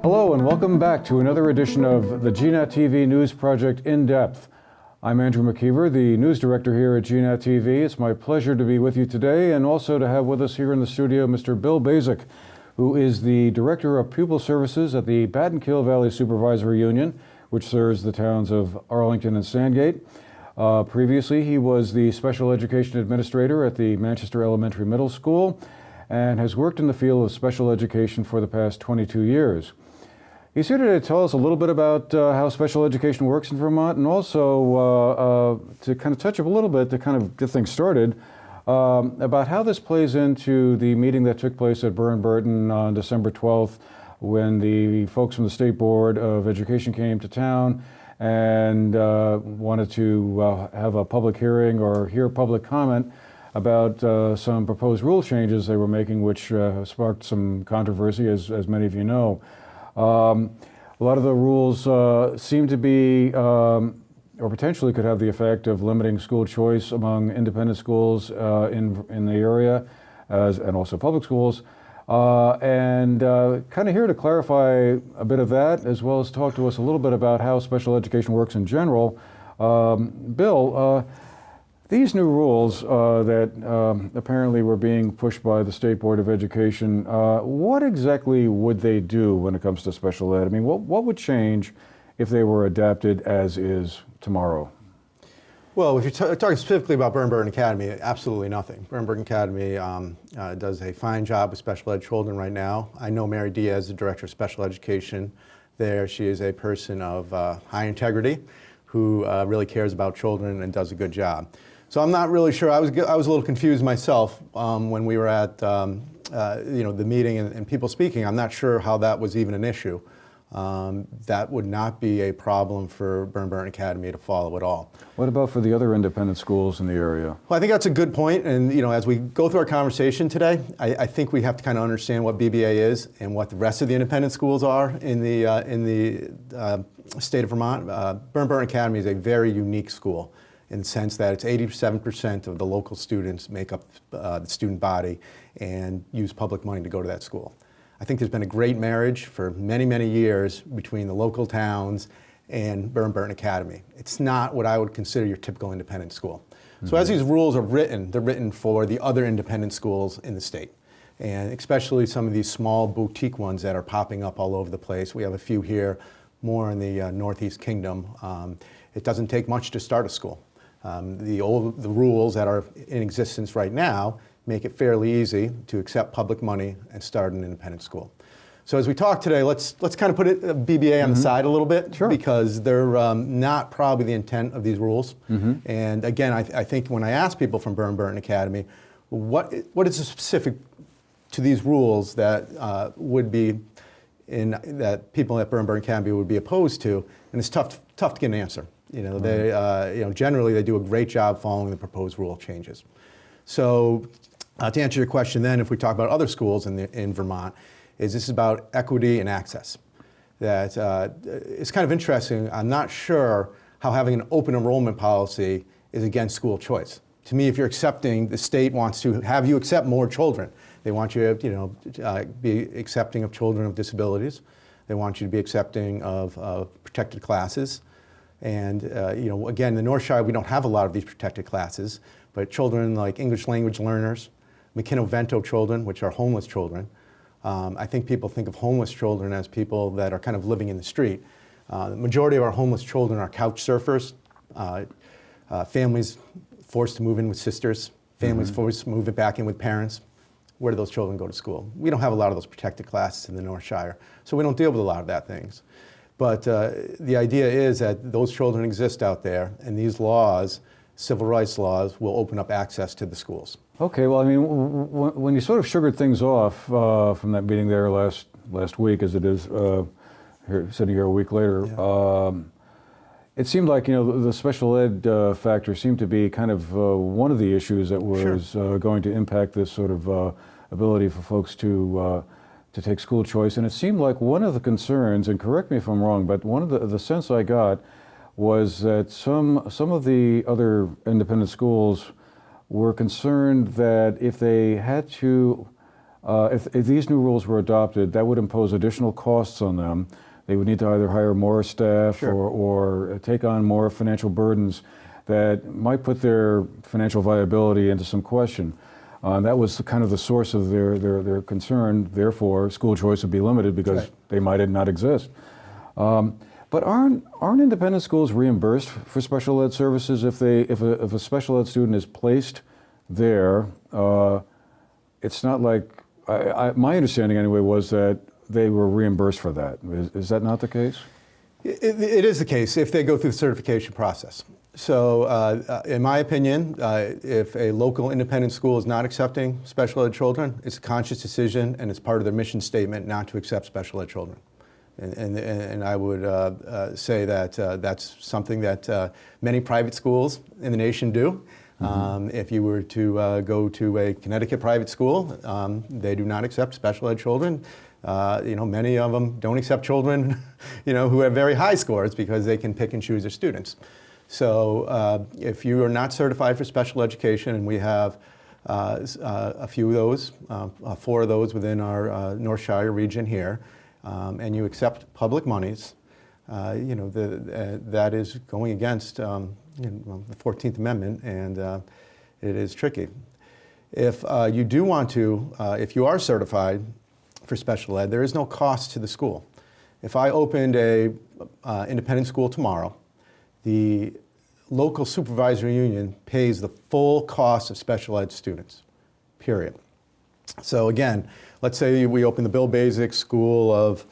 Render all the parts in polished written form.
Hello and welcome back to another edition of the GNAT TV News Project In Depth. I'm Andrew McKeever, the news director here at GNAT TV. It's my pleasure to be with you today and also to have with us here in the studio Mr. Bill Basic, who is the Director of Pupil Services at the Battenkill Valley Supervisory Union, which serves the towns of Arlington and Sandgate. Previously, he was the Special Education Administrator at the Manchester Elementary Middle School and has worked in the field of special education for the past 22 years. He's here today to tell us a little bit about how special education works in Vermont, and also to kind of touch up a little bit to kind of get things started about how this plays into the meeting that took place at Burr & Burton on December 12th, when the folks from the State Board of Education came to town and wanted to have a public hearing or hear public comment about some proposed rule changes they were making, which sparked some controversy, as many of you know. A lot of the rules seem to be, or potentially could have the effect of limiting school choice among independent schools in the area, and also public schools. And kind of here to clarify a bit of that, as well as talk to us a little bit about how special education works in general. Bill, these new rules that apparently were being pushed by the State Board of Education, what exactly would they do when it comes to special ed? I mean, what would change if they were adapted as is tomorrow? Well, if you're talking specifically about Burr & Burton Academy, absolutely nothing. Burr & Burton Academy does a fine job with special ed children right now. I know Mary Diaz, the Director of Special Education there. She is a person of high integrity who really cares about children and does a good job. So I'm not really sure. I was a little confused myself when we were at the meeting and people speaking. I'm not sure how that was even an issue. That would not be a problem for Burr & Burton Academy to follow at all. What about for the other independent schools in the area? Well, I think that's a good point. And as we go through our conversation today, I think we have to kind of understand what BBA is and what the rest of the independent schools are in the state of Vermont. Burr & Burton Academy is a very unique school, in the sense that it's 87% of the local students make up the student body and use public money to go to that school. I think there's been a great marriage for many, many years between the local towns and Burr & Burton Academy. It's not what I would consider your typical independent school. Mm-hmm. So as these rules are written, they're written for the other independent schools in the state, and especially some of these small boutique ones that are popping up all over the place. We have a few here, more in the Northeast Kingdom. It doesn't take much to start a school. The rules that are in existence right now make it fairly easy to accept public money and start an independent school. So as we talk today, let's kind of put BBA on the side a little bit, sure, because they're not probably the intent of these rules. Mm-hmm. And again, I think when I ask people from Burr & Burton Academy, what is the specific to these rules that would be that people at Burr & Burton Academy would be opposed to, and it's tough to get an answer. They generally they do a great job following the proposed rule changes. So to answer your question then, if we talk about other schools in Vermont, this is about equity and access. That it's kind of interesting. I'm not sure how having an open enrollment policy is against school choice. To me, if you're accepting, the state wants to have you accept more children. They want you to be accepting of children with disabilities. They want you to be accepting of protected classes. And again, in the North Shire, we don't have a lot of these protected classes, but children like English language learners, McKinnon-Vento children, which are homeless children. I think people think of homeless children as people that are kind of living in the street. The majority of our homeless children are couch surfers, families forced to move in with sisters, families forced to move back in with parents. Where do those children go to school? We don't have a lot of those protected classes in the North Shire, so we don't deal with a lot of that things. But the idea is that those children exist out there, and these laws, civil rights laws, will open up access to the schools. Okay, well, I mean, when you sort of sugared things off from that meeting there last week, as it is sitting here a week later, yeah. It seemed like the special ed factor seemed to be kind of one of the issues that was sure, going to impact this sort of ability for folks to take school choice. And it seemed like one of the concerns, and correct me if I'm wrong, but one of the sense I got was that some of the other independent schools were concerned that if they had to if these new rules were adopted, that would impose additional costs on them. They would need to either hire more staff Sure. or take on more financial burdens that might put their financial viability into some question. And that was kind of the source of their concern. Therefore, school choice would be limited because Right. they might not exist. But aren't independent schools reimbursed for special ed services if a special ed student is placed there? It's not like my understanding anyway was that they were reimbursed for that. Is that not the case? It is the case if they go through the certification process. So, in my opinion, if a local independent school is not accepting special ed children, it's a conscious decision and it's part of their mission statement not to accept special ed children. And I would say that that's something that many private schools in the nation do. If you were to go to a Connecticut private school, they do not accept special ed children. Many of them don't accept children, who have very high scores because they can pick and choose their students. So if you are not certified for special education, and we have a few of those, 4 of those within our North Shire region here, and you accept public monies, that is going against the 14th Amendment, and it is tricky. If you do want to, if you are certified for special ed, there is no cost to the school. If I opened a independent school tomorrow, the local supervisory union pays the full cost of special ed students, period. So again, let's say we open the Bill Basic School of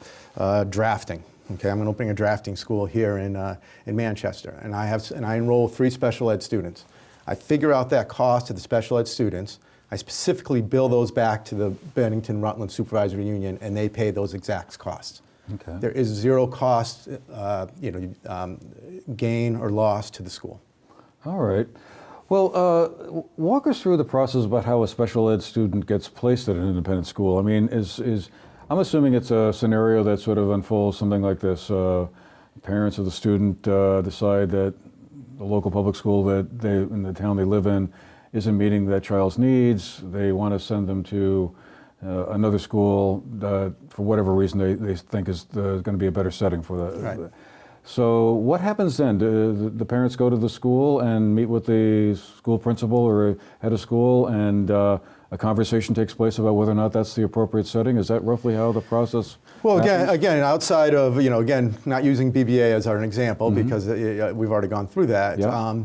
Drafting. Okay, I'm opening a drafting school here in Manchester, and I enroll 3 special ed students. I figure out that cost to the special ed students. I specifically bill those back to the Bennington-Rutland Supervisory Union, and they pay those exact costs. Okay. There is zero cost, gain or loss to the school. All right. Well, walk us through the process about how a special ed student gets placed at an independent school. I mean, I'm assuming it's a scenario that sort of unfolds something like this. Parents of the student decide that the local public school in the town they live in isn't meeting that child's needs. They want to send them to another school for whatever reason they think is going to be a better setting for that. Right. So what happens then? Do the parents go to the school and meet with the school principal or head of school, and a conversation takes place about whether or not that's the appropriate setting? Is that roughly how the process Well, happens? again, outside of, again, not using BBA as our example, because we've already gone through that, Yeah.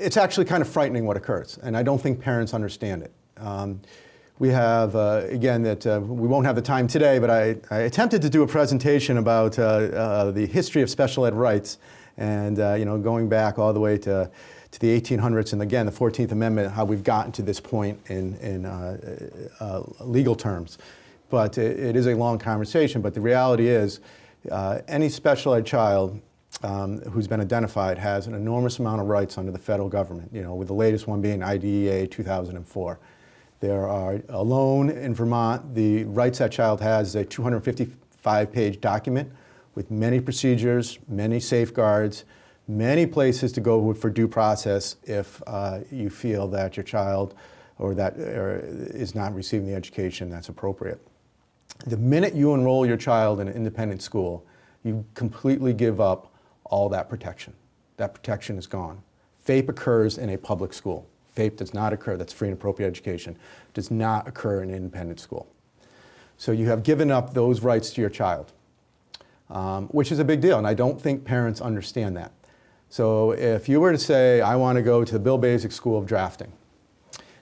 It's actually kind of frightening what occurs, and I don't think parents understand it. We have, again, that we won't have the time today, but I attempted to do a presentation about the history of special ed rights, and going back all the way to the 1800s, and again, the 14th Amendment, how we've gotten to this point in legal terms. But it is a long conversation, but the reality is any special ed child who's been identified has an enormous amount of rights under the federal government, with the latest one being IDEA 2004. There are, alone in Vermont, the rights that child has is a 255-page document with many procedures, many safeguards, many places to go for due process if you feel that your child is not receiving the education that's appropriate. The minute you enroll your child in an independent school, you completely give up all that protection. That protection is gone. FAPE occurs in a public school. FAPE does not occur, that's free and appropriate education, does not occur in an independent school. So you have given up those rights to your child, which is a big deal, and I don't think parents understand that. So if you were to say, I want to go to the Bill Basic School of Drafting,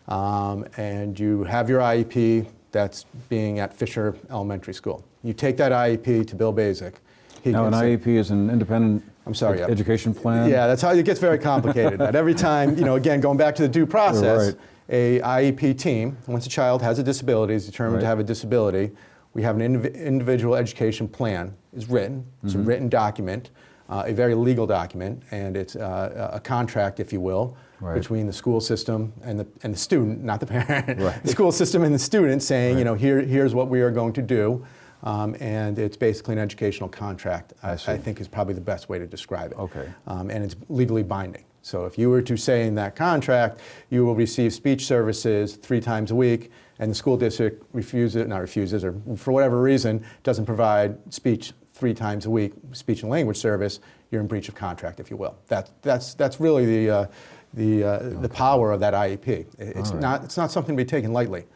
and you have your IEP that's being at Fisher Elementary School. You take that IEP to Bill Basic. Now, an IEP is an independent education plan? Yeah, that's how it gets very complicated. That every time, again, going back to the due process, Right. a IEP team, once a child has a disability, is determined to Right. have a disability, we have an individual education plan. It's written. It's a written document, a very legal document, and it's a contract, if you will, Right. between the school system and the student, not the parent. Right. The school system and the student saying, Right. here's what we are going to do. And it's basically an educational contract, I see. I think is probably the best way to describe it. Okay. And it's legally binding. So if you were to say in that contract, you will receive speech services 3 times a week, and the school district refuses, or for whatever reason, doesn't provide speech 3 times a week, speech and language service, you're in breach of contract, if you will. That's really the power of that IEP. It's not something to be taken lightly.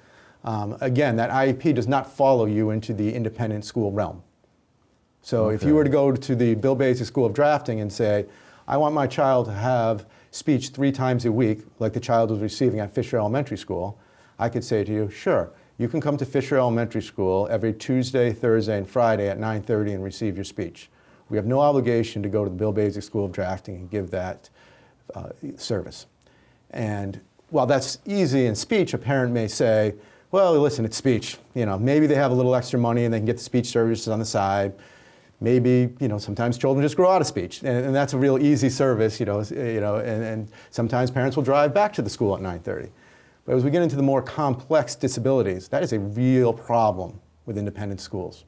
Again, that IEP does not follow you into the independent school realm. So if you were to go to the Bill Basic School of Drafting and say, I want my child to have speech 3 times a week, like the child was receiving at Fisher Elementary School, I could say to you, sure, you can come to Fisher Elementary School every Tuesday, Thursday, and Friday at 9:30 and receive your speech. We have no obligation to go to the Bill Basic School of Drafting and give that service. And while that's easy in speech, a parent may say, well, listen, it's speech. Maybe they have a little extra money and they can get the speech services on the side. Maybe, sometimes children just grow out of speech, and that's a real easy service, and sometimes parents will drive back to the school at 9:30. But as we get into the more complex disabilities, that is a real problem with independent schools.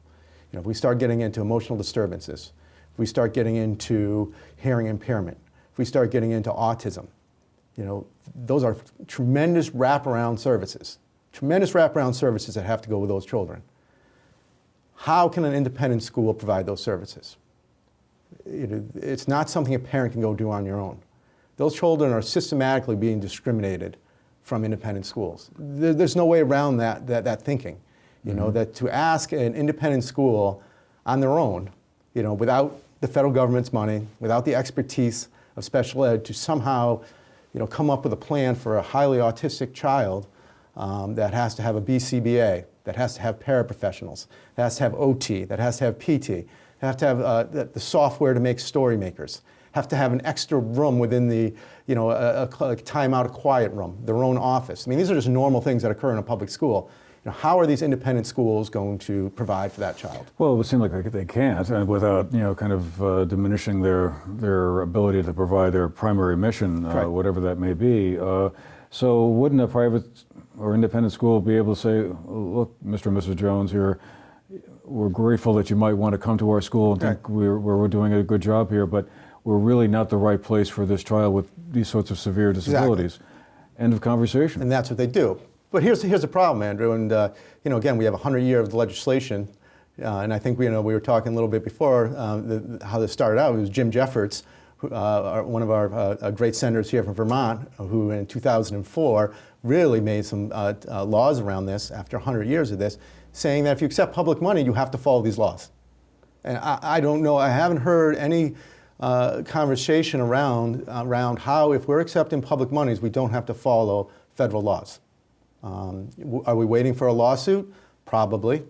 If we start getting into emotional disturbances, if we start getting into hearing impairment, if we start getting into autism, those are tremendous wraparound services that have to go with those children. How can an independent school provide those services? It's not something a parent can go do on your own. Those children are systematically being discriminated from independent schools. There's no way around that thinking. That to ask an independent school on their own, without the federal government's money, without the expertise of special ed, to somehow, come up with a plan for a highly autistic child that has to have a BCBA, that has to have paraprofessionals, that has to have OT, that has to have PT, that has to have the software to make story makers, have to have an extra room within the, a time out, a quiet room, their own office. I mean, these are just normal things that occur in a public school. How are these independent schools going to provide for that child? Well, it would seem like they can't, and without kind of diminishing their ability to provide their primary mission, Right. whatever that may be. So wouldn't a private or independent school be able to say, look, Mr. and Mrs. Jones here, we're grateful that you might want to come to our school and think we're doing a good job here, but we're really not the right place for this child with these sorts of severe disabilities. Exactly. End of conversation. And that's what they do. But here's the problem, Andrew, and again, we have 100 years of legislation, and I think we were talking a little bit before how this started out. It was Jim Jeffords, one of our great senators here from Vermont, who in 2004 really made some laws around this after 100 years of this, saying that if you accept public money, you have to follow these laws. And I don't know, I haven't heard any conversation around how, if we're accepting public monies, we don't have to follow federal laws. Are we waiting for a lawsuit? Probably.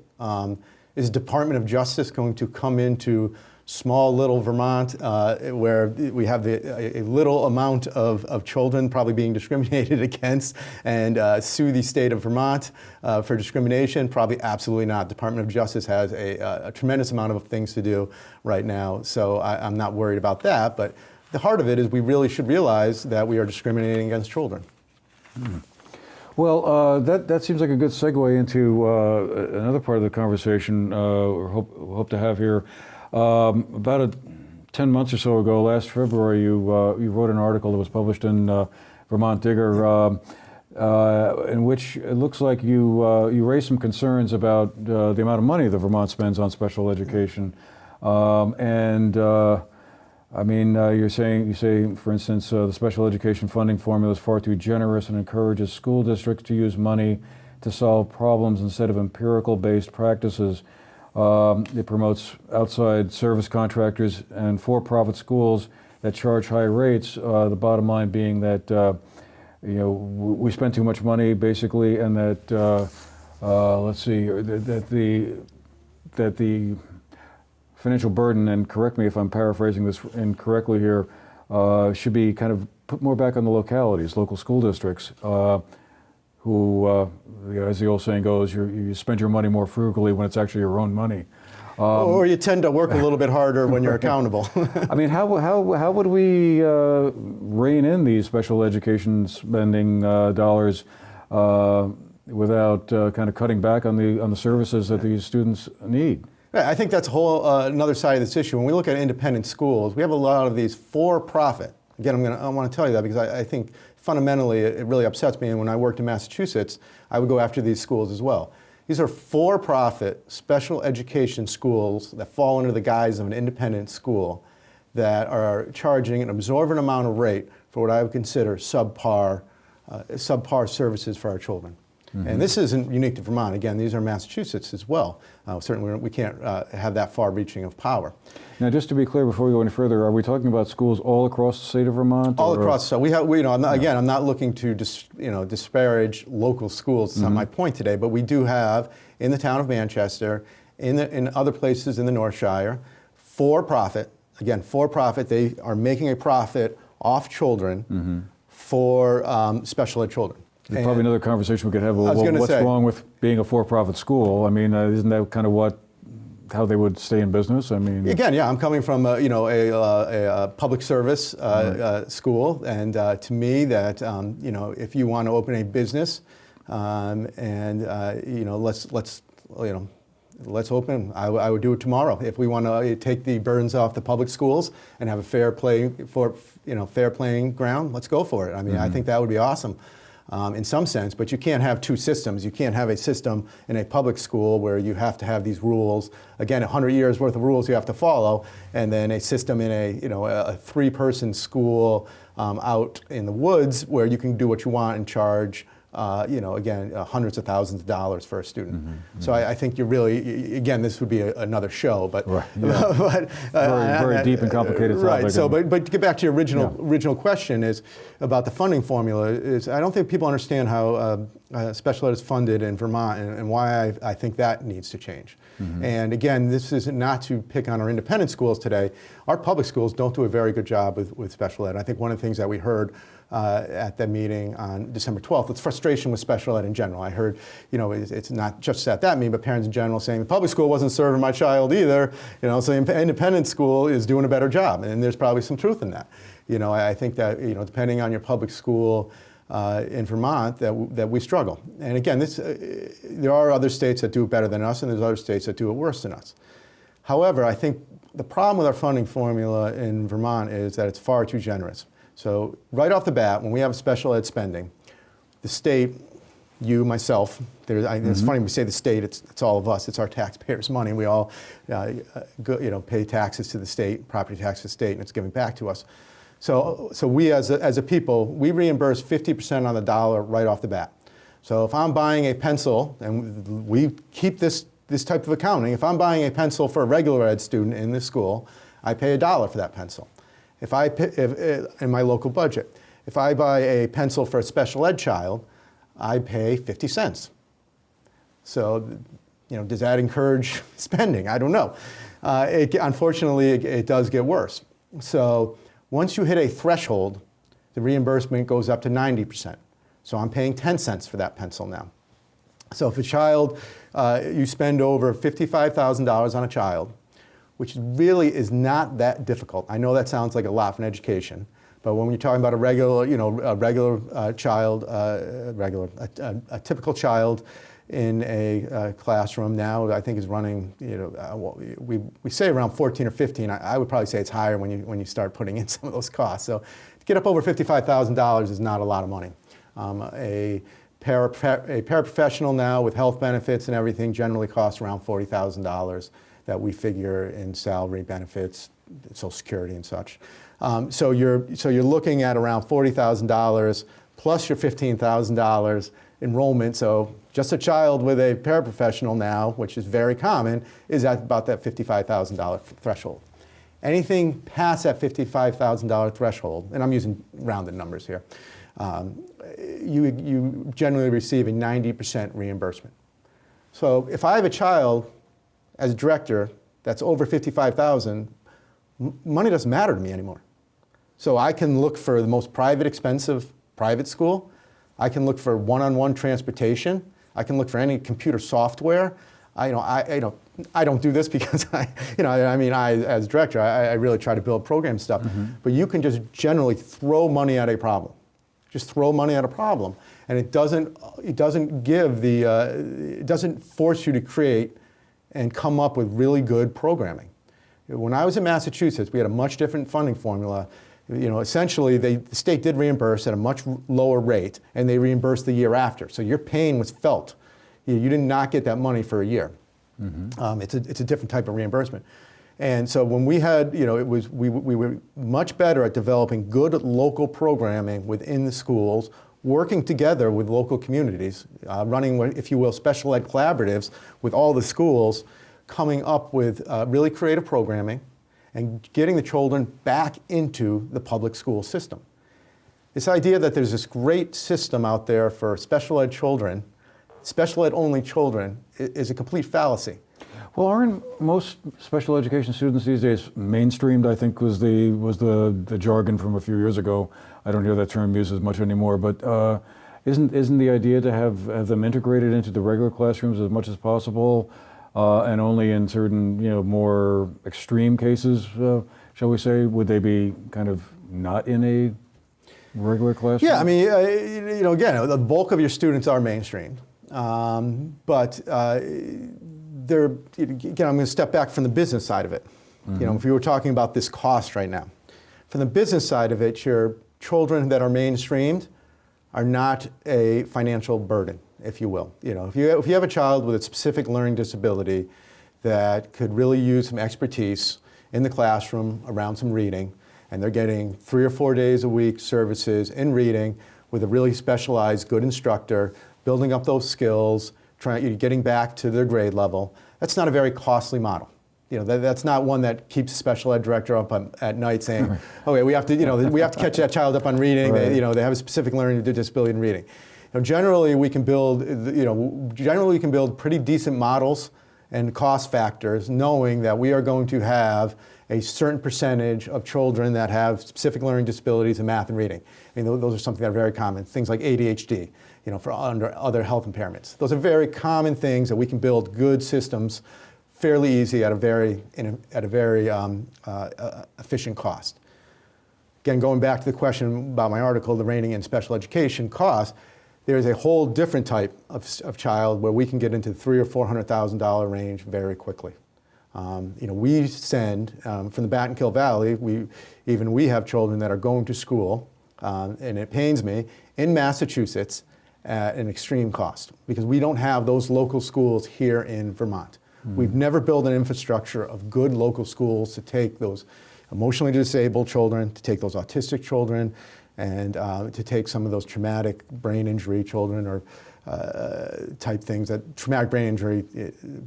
Is the Department of Justice going to come into small little Vermont where we have a little amount of children probably being discriminated against and sue the state of Vermont for discrimination? Probably absolutely not. Department of Justice has a tremendous amount of things to do right now, so I'm not worried about that. But the heart of it is we really should realize that we are discriminating against children. Well, that seems like a good segue into another part of the conversation we hope to have here. About 10 months or so ago, last February, you wrote an article that was published in Vermont Digger, in which it looks like you raised some concerns about the amount of money that Vermont spends on special education, you say, for instance, the special education funding formula is far too generous and encourages school districts to use money to solve problems instead of empirical-based practices. It promotes outside service contractors and for-profit schools that charge high rates. The bottom line being that we spend too much money, basically, and that that the financial burden, and correct me if I'm paraphrasing this incorrectly here, should be kind of put more back on the localities, local school districts, who, as the old saying goes, you spend your money more frugally when it's actually your own money. Or you tend to work a little bit harder when you're accountable. I mean, how would we rein in these special education spending dollars without kind of cutting back on the services that these students need? Yeah, I think that's a whole another side of this issue. When we look at independent schools, we have a lot of these for-profit Again, I want to tell you that because I think fundamentally it really upsets me. And when I worked in Massachusetts, I would go after these schools as well. These are for-profit special education schools that fall under the guise of an independent school that are charging an absorbent amount of rate for what I would consider subpar services for our children. And this isn't unique to Vermont. Again, these are Massachusetts as well. Certainly, we can't have that far-reaching of power. Now, just to be clear, before we go any further, are we talking about schools all across the state of Vermont? All across. So I'm not looking to disparage local schools. That's not my point today. But we do have in the town of Manchester, in other places in the North Shire, for-profit. Again, for-profit. They are making a profit off children for special ed children. There's probably another conversation we could have. What's wrong with being a for-profit school? I mean, isn't that kind of how they would stay in business? I mean, again, yeah, I'm coming from a public service school, and to me, that if you want to open a business, let's open. I would do it tomorrow if we want to take the burdens off the public schools and have a fair playing ground. Let's go for it. I mean, I think that would be awesome. In some sense, but you can't have two systems. You can't have a system in a public school where you have to have these rules, again, 100 years worth of rules you have to follow, and then a system in a three-person school out in the woods where you can do what you want and charge hundreds of thousands of dollars for a student. So I think you're really, again, this would be another show, but, right, yeah. very deep and complicated topic. Right. So, but to get back to your original question is about the funding formula. I don't think people understand how special ed is funded in Vermont and why I think that needs to change. And again, this is not to pick on our independent schools today. Our public schools don't do a very good job with special ed. I think one of the things that we heard at the meeting on December 12th, it's frustration with special ed in general. I heard, it's not just at that meeting, but parents in general saying the public school wasn't serving my child either. So the independent school is doing a better job, and there's probably some truth in that. I think that depending on your public school in Vermont, that we struggle. And again, there are other states that do it better than us, and there's other states that do it worse than us. However, I think the problem with our funding formula in Vermont is that it's far too generous. So right off the bat, when we have special ed spending, the state, you, myself, it's funny we say the state, it's all of us, it's our taxpayers' money. We all pay taxes to the state, property tax to the state, and it's given back to us. So we as a people, we reimburse 50% on the dollar right off the bat. So if I'm buying a pencil, and we keep this type of accounting, if I'm buying a pencil for a regular ed student in this school, I pay $1 for that pencil. If in my local budget, if I buy a pencil for a special ed child, I pay 50 cents. So, does that encourage spending? I don't know. Unfortunately, it does get worse. So once you hit a threshold, the reimbursement goes up to 90%. So I'm paying 10 cents for that pencil now. So if a child, you spend over $55,000 on a child, which really is not that difficult. I know that sounds like a lot for an education, but when you're talking about a typical child in a classroom now, I think is running, we say around 14 or 15. I would probably say it's higher when you start putting in some of those costs. So to get up over $55,000 is not a lot of money. A paraprofessional now with health benefits and everything generally costs around $40,000. That we figure in salary, benefits, Social Security, and such. So you're looking at around $40,000 plus your $15,000 enrollment. So just a child with a paraprofessional now, which is very common, is at about that $55,000 threshold. Anything past that $55,000 threshold, and I'm using rounded numbers here, you generally receive a 90% reimbursement. So if I have a child as a director that's over $55,000, money doesn't matter to me anymore. So I can look for the most expensive private school. I can look for one-on-one transportation. I can look for any computer software. I don't do this because as director, I really try to build program stuff. But you can just generally throw money at a problem. Just throw money at a problem, and it doesn't force you to create and come up with really good programming. When I was in Massachusetts, we had a much different funding formula Essentially, the state did reimburse at a much lower rate, and they reimbursed the year after. So your pain was felt. You did not get that money for a year. It's a different type of reimbursement. And so when we had, we were much better at developing good local programming within the schools, working together with local communities, running, if you will, special ed collaboratives with all the schools, coming up with really creative programming and getting the children back into the public school system. This idea that there's this great system out there for special ed children, special ed only children, is a complete fallacy. Well, aren't most special education students these days mainstreamed? I think was the jargon from a few years ago. I don't hear that term used as much anymore. But isn't the idea to have them integrated into the regular classrooms as much as possible, and only in certain more extreme cases, shall we say, would they be kind of not in a regular classroom? Yeah, I mean, again, the bulk of your students are mainstreamed, but again, I'm going to step back from the business side of it. If you were talking about this cost right now, from the business side of it, your children that are mainstreamed are not a financial burden, if you will. If you have a child with a specific learning disability that could really use some expertise in the classroom around some reading, and they're getting 3 or 4 days a week services in reading with a really specialized, good instructor, building up those skills, getting back to their grade level, that's not a very costly model. That's not one that keeps a special ed director up at night saying, "Okay, we have to catch that child up on reading." Right. They have a specific learning disability in reading. Generally, we can build pretty decent models and cost factors, knowing that we are going to have a certain percentage of children that have specific learning disabilities in math and reading. I mean, those are something that are very common. Things like ADHD, for under other health impairments. Those are very common things that we can build good systems fairly easy at a very efficient cost. Again, going back to the question about my article, the Reigning in Special Education cost, there's a whole different type of child where we can get into the $300,000 or $400,000 range very quickly. We send from the Battenkill Valley. We have children that are going to school, and it pains me, in Massachusetts at an extreme cost because we don't have those local schools here in Vermont. We've never built an infrastructure of good local schools to take those emotionally disabled children, to take those autistic children, and to take some of those traumatic brain injury children or type things. That traumatic brain injury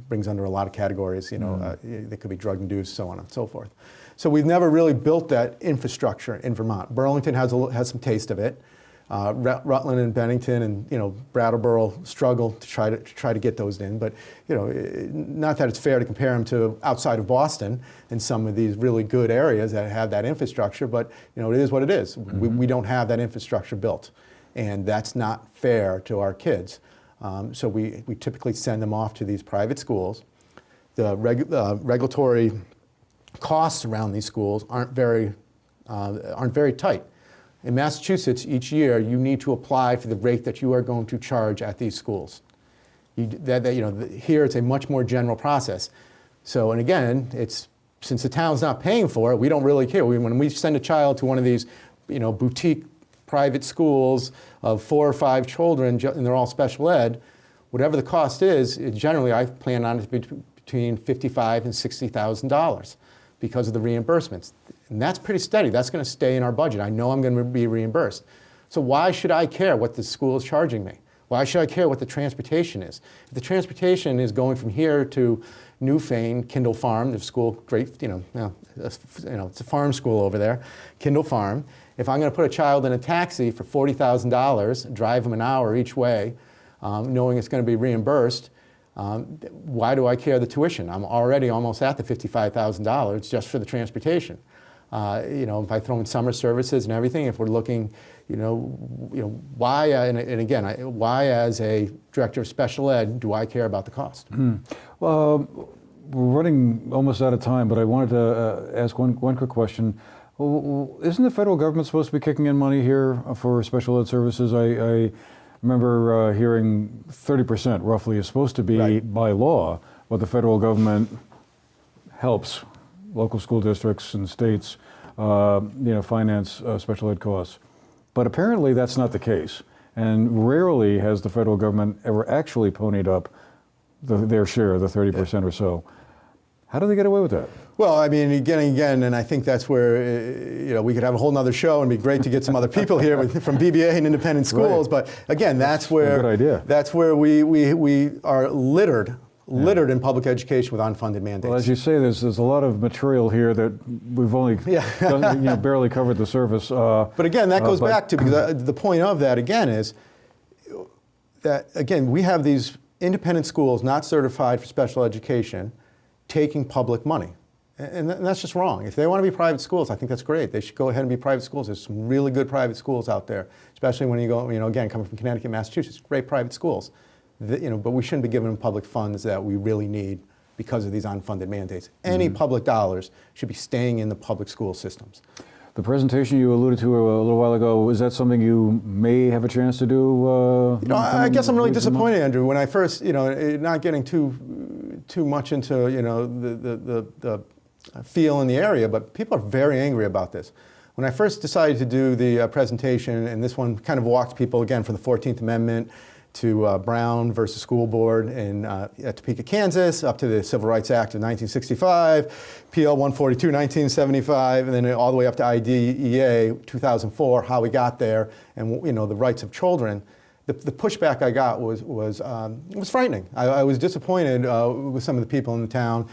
brings under a lot of categories. They could be drug-induced, so on and so forth. So we've never really built that infrastructure in Vermont. Burlington has some taste of it. Rutland and Bennington and Brattleboro struggle to try to get those in, but not that it's fair to compare them to outside of Boston and some of these really good areas that have that infrastructure. But it is what it is. We don't have that infrastructure built, and that's not fair to our kids. So we typically send them off to these private schools. The regulatory costs around these schools aren't very tight. In Massachusetts, each year, you need to apply for the rate that you are going to charge at these schools. Here, it's a much more general process. So, and again, since the town's not paying for it, we don't really care. When we send a child to one of these, boutique private schools of 4 or 5 children, and they're all special ed, whatever the cost is, generally I plan on it between $55,000 and $60,000 because of the reimbursements. And that's pretty steady. That's going to stay in our budget. I know I'm going to be reimbursed. So why should I care what the school is charging me? Why should I care what the transportation is? If the transportation is going from here to Newfane, Kindle Farm, the school, great, it's a farm school over there, Kindle Farm. If I'm going to put a child in a taxi for $40,000, drive them an hour each way, knowing it's going to be reimbursed, why do I care the tuition? I'm already almost at the $55,000 just for the transportation. If I throw in summer services and everything, if we're looking, why, and again, why as a director of special ed do I care about the cost? Well, we're running almost out of time, but I wanted to ask one quick question. Isn't the federal government supposed to be kicking in money here for special ed services? I remember hearing 30% roughly is supposed to be Right. by law what the federal government helps local school districts and states finance special ed costs. But apparently that's not the case. And rarely has the federal government ever actually ponied up their share, the 30% or so. How do they get away with that? Well, I mean, again, and I think that's where we could have a whole nother show, and it'd be great to get some other people here from BBA and independent schools. Right. But again, that's where a good idea. That's where we are littered in public education with unfunded mandates. Well, as you say, there's a lot of material here that we've only barely covered the surface. But again, that goes back to, because the point of that again is that, again, we have these independent schools not certified for special education taking public money. And that's just wrong. If they want to be private schools, I think that's great. They should go ahead and be private schools. There's some really good private schools out there, especially when you go, again, coming from Connecticut, Massachusetts, great private schools. But we shouldn't be giving them public funds that we really need because of these unfunded mandates. Any public dollars should be staying in the public school systems. The presentation you alluded to a little while ago, is that something you may have a chance to do? I guess I'm really disappointed, Andrew. When I first, not getting too much into, the feel in the area, but people are very angry about this. When I first decided to do the presentation, and this one kind of walked people again from the 14th Amendment to Brown versus School Board in Topeka, Kansas, up to the Civil Rights Act of 1965, PL 142, 1975, and then all the way up to IDEA 2004, how we got there, and the rights of children. The pushback I got was frightening. I was disappointed with some of the people in the town,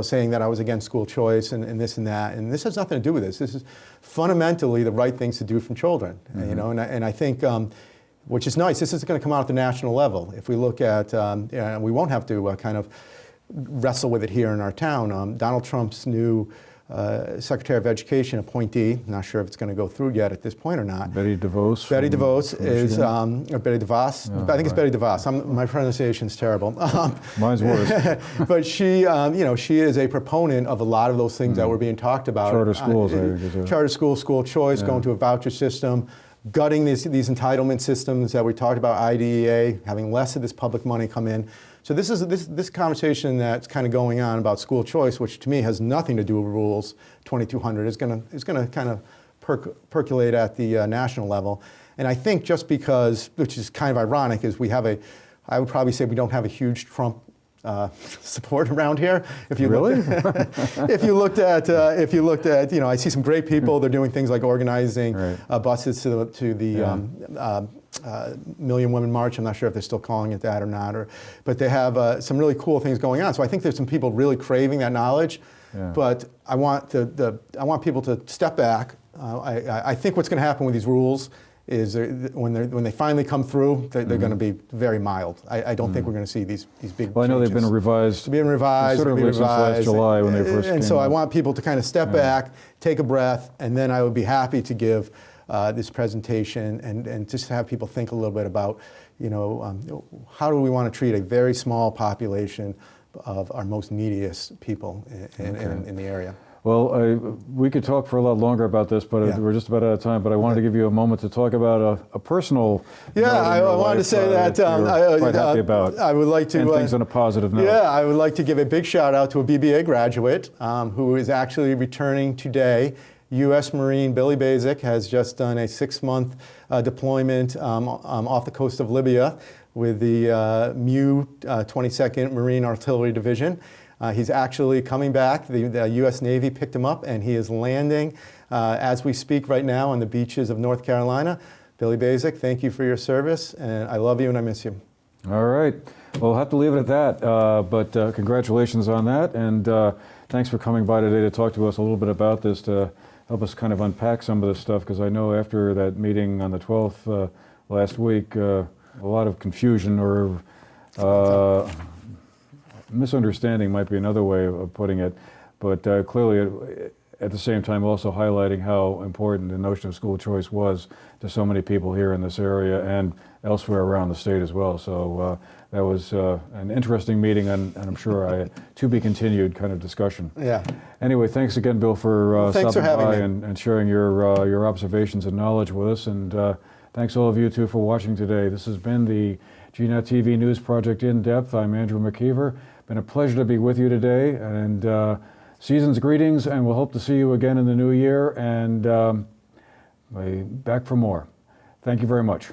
saying that I was against school choice and this and that. And this has nothing to do with this. This is fundamentally the right things to do from children. And I think, which is nice, this is going to come out at the national level. If we look at, we won't have to kind of wrestle with it here in our town. Donald Trump's new Secretary of Education appointee, not sure if it's going to go through yet at this point or not. Betsy DeVos. Betsy DeVos is, or Betsy DeVos. I think it's Betsy DeVos. My pronunciation's terrible. Mine's worse. But she, she is a proponent of a lot of those things that were being talked about. Charter schools. Charter schools, school choice, going to a voucher system, gutting these entitlement systems that we talked about, IDEA, having less of this public money come in. So this is this conversation that's kind of going on about school choice, which to me has nothing to do with rules 2200. Is going to kind of percolate at the national level. And I think just because, which is kind of ironic, is I would probably say we don't have a huge Trump support around here. If you really? if you looked at, I see some great people. They're doing things like organizing buses to the Million Women March. I'm not sure if they're still calling it that or not, but they have some really cool things going on. So I think there's some people really craving that knowledge. Yeah. But I want I want people to step back. I think what's going to happen with these rules is when they finally come through, they're going to be very mild. I don't think we're going to see these big Well, I know changes. They've been revised. Sort of since last July when they first came And so out. I want people to kind of step back, take a breath, and then I would be happy to give this presentation and just have people think a little bit about, how do we want to treat a very small population of our most neediest people in the area. Well, we could talk for a lot longer about this, but we're just about out of time. But I wanted to give you a moment to talk about a personal. I wanted to say that quite happy about. I would like to end things on a positive note. Yeah, I would like to give a big shout out to a BBA graduate who is actually returning today. U.S. Marine Billy Basic has just done a 6-month deployment off the coast of Libya with the MU 22nd Marine Artillery Division. He's actually coming back. The U.S. Navy picked him up, and he is landing as we speak right now on the beaches of North Carolina. Billy Basic, thank you for your service, and I love you and I miss you. All right. Well, we'll have to leave it at that, but congratulations on that, and thanks for coming by today to talk to us a little bit about this, to help us kind of unpack some of this stuff, because I know after that meeting on the 12th last week, a lot of confusion or misunderstanding might be another way of putting it, but clearly at the same time also highlighting how important the notion of school choice was to so many people here in this area and elsewhere around the state as well. So that was an interesting meeting, and I'm sure a to be continued kind of discussion. Yeah. Anyway, thanks again, Bill, for stopping by and sharing your observations and knowledge with us. And thanks all of you too for watching today. This has been the GNET TV News Project In Depth. I'm Andrew McKeever. Been a pleasure to be with you today, and Season's greetings, and we'll hope to see you again in the new year, and back for more. Thank you very much.